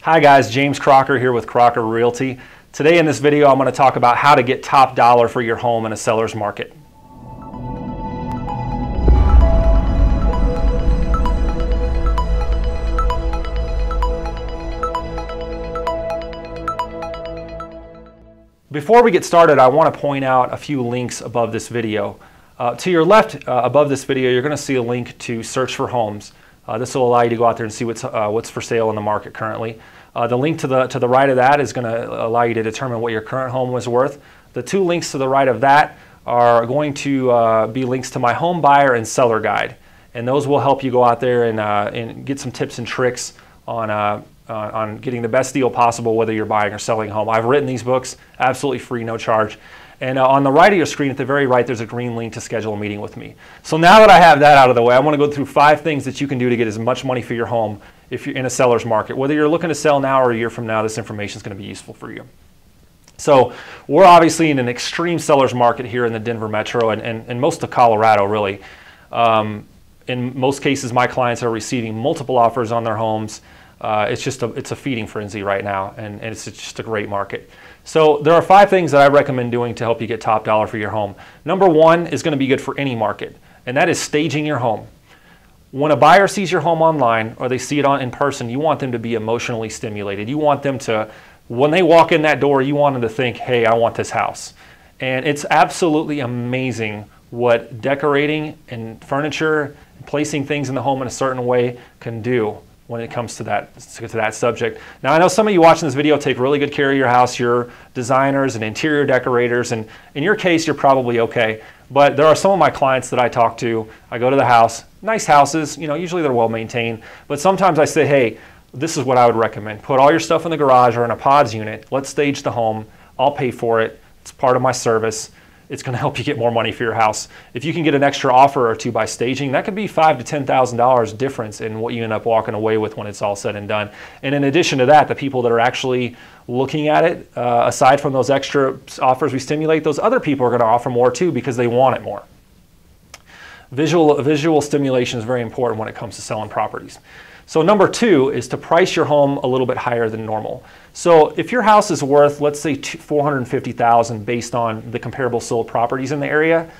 Hi guys, James Crocker here with Crocker Realty. Today in this video I'm going to talk about how to get top dollar for your home in a seller's market. Before we get started, I want to point out a few links above this video. To your left above this video, you're going to see a link to search for homes. This will allow you to go out there and see what's for sale in the market currently. The link to the right of that is going to allow you to determine what your current home was worth. The two links to the right of that are going to be links to my home buyer and seller guide, and those will help you go out there and get some tips and tricks on getting the best deal possible, whether you're buying or selling a home. I've written these books absolutely free, no charge. And on the right of your screen, at the very right, there's a green link to schedule a meeting with me. So now that I have that out of the way, I want to go through 5 things that you can do to get as much money for your home if you're in a seller's market. Whether you're looking to sell now or a year from now, this information is going to be useful for you. So we're obviously in an extreme seller's market here in the Denver metro and most of Colorado, really. In most cases, my clients are receiving multiple offers on their homes. It's a feeding frenzy right now, and it's just a great market. So there are 5 things that I recommend doing to help you get top dollar for your home. Number 1 is going to be good for any market, and that is staging your home. When a buyer sees your home online or they see it in person, you want them to be emotionally stimulated. You want them to, when they walk in that door, you want them to think, hey, I want this house. And it's absolutely amazing what decorating and furniture and placing things in the home in a certain way can do when it comes to that subject. Now, I know some of you watching this video take really good care of your house. You're designers and interior decorators, and in your case, you're probably okay. But there are some of my clients that I talk to. I go to the house, nice houses, usually they're well maintained, but sometimes I say, hey, this is what I would recommend. Put all your stuff in the garage or in a pods unit. Let's stage the home. I'll pay for it. It's part of my service. It's going to help you get more money for your house. If you can get an extra offer or two by staging, that could be $5,000 to $10,000 difference in what you end up walking away with when it's all said and done. And in addition to that, the people that are actually looking at it, aside from those extra offers we stimulate, those other people are going to offer more too because they want it more. Visual stimulation is very important when it comes to selling properties. So number 2 is to price your home a little bit higher than normal. So if your house is worth, let's say $450,000 based on the comparable sold properties in the area,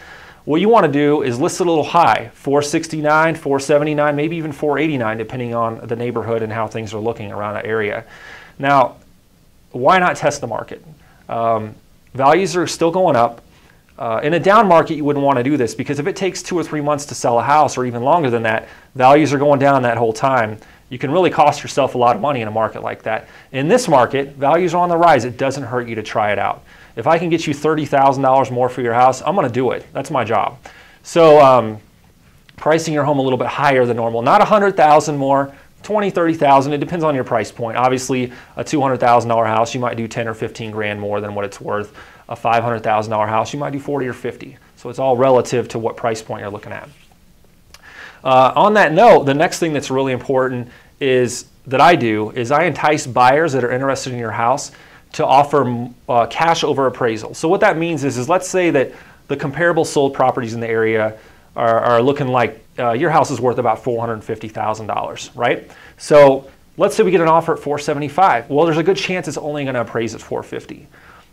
what you want to do is list it a little high, $469,000, $479,000, maybe even $489,000, depending on the neighborhood and how things are looking around that area. Now, why not test the market? Values are still going up. In a down market, you wouldn't want to do this because if it takes 2 or 3 months to sell a house or even longer than that, values are going down that whole time. You can really cost yourself a lot of money in a market like that. In this market, values are on the rise. It doesn't hurt you to try it out. If I can get you $30,000 more for your house, I'm going to do it. That's my job. So pricing your home a little bit higher than normal, not $100,000 more, $20,000, $30,000. It depends on your price point. Obviously, a $200,000 house, you might do 10 or 15 grand more than what it's worth. A $500,000 house, you might do 40 or 50. So it's all relative to what price point you're looking at. On that note, the next thing that's really important is that I entice buyers that are interested in your house to offer cash over appraisal. So what that means is let's say that the comparable sold properties in the area are looking like your house is worth about $450,000, right? So let's say we get an offer at $475,000. Well, there's a good chance it's only going to appraise at $450,000.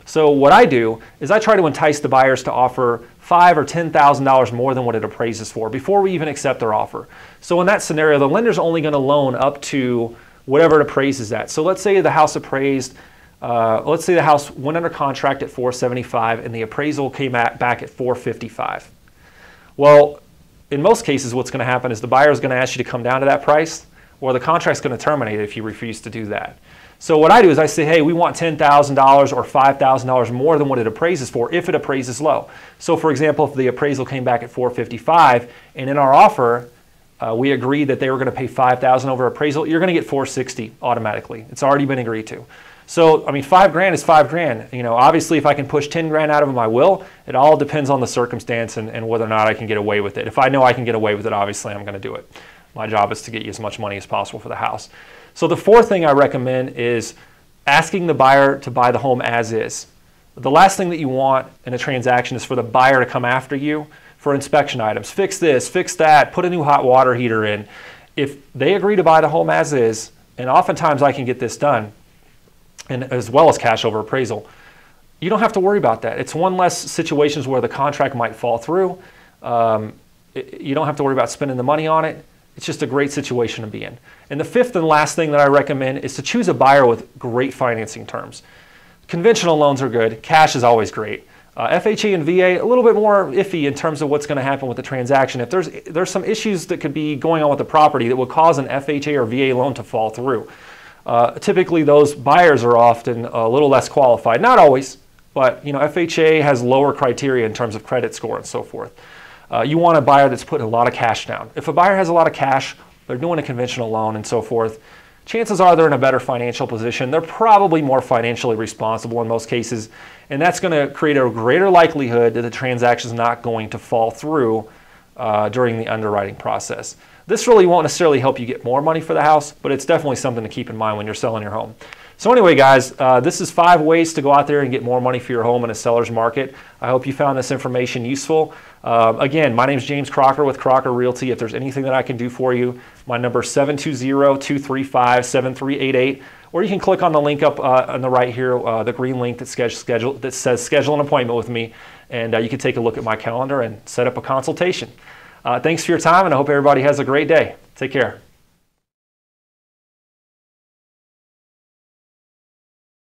So what I do is I try to entice the buyers to offer $5,000 or $10,000 more than what it appraises for before we even accept their offer. So in that scenario, the lender's only going to loan up to whatever it appraises at. So let's say the house appraised, let's say the house went under contract at $475,000 and the appraisal came back at $455,000. Well, in most cases, what's going to happen is the buyer is going to ask you to come down to that price, or the contract's going to terminate if you refuse to do that. So what I do is I say, hey, we want $10,000 or $5,000 more than what it appraises for if it appraises low. So for example, if the appraisal came back at $455,000 and in our offer, we agreed that they were going to pay $5,000 over appraisal, you're going to get $460,000 automatically. It's already been agreed to. So, I mean, $5,000 is $5,000. Obviously if I can push $10,000 out of them, I will. It all depends on the circumstance and whether or not I can get away with it. If I know I can get away with it, obviously I'm going to do it. My job is to get you as much money as possible for the house. So the 4th thing I recommend is asking the buyer to buy the home as is. The last thing that you want in a transaction is for the buyer to come after you for inspection items. Fix this, fix that, put a new hot water heater in. If they agree to buy the home as is, and oftentimes I can get this done, and as well as cash over appraisal. You don't have to worry about that. It's one less situations where the contract might fall through. You don't have to worry about spending the money on it. It's just a great situation to be in. And the fifth and last thing that I recommend is to choose a buyer with great financing terms. Conventional loans are good. Cash is always great. FHA and VA, a little bit more iffy in terms of what's going to happen with the transaction. If there's some issues that could be going on with the property that would cause an FHA or VA loan to fall through. Typically, those buyers are often a little less qualified. Not always, but FHA has lower criteria in terms of credit score and so forth. You want a buyer that's putting a lot of cash down. If a buyer has a lot of cash, they're doing a conventional loan and so forth, chances are they're in a better financial position. They're probably more financially responsible in most cases, and that's going to create a greater likelihood that the transaction is not going to fall through during the underwriting process. This really won't necessarily help you get more money for the house, but it's definitely something to keep in mind when you're selling your home. So anyway, guys, this is 5 ways to go out there and get more money for your home in a seller's market. I hope you found this information useful. Again, my name is James Crocker with Crocker Realty. If there's anything that I can do for you, my number is 720-235-7388, or you can click on the link up on the right here, the green link that says schedule an appointment with me, and you can take a look at my calendar and set up a consultation. Thanks for your time, and I hope everybody has a great day. Take care.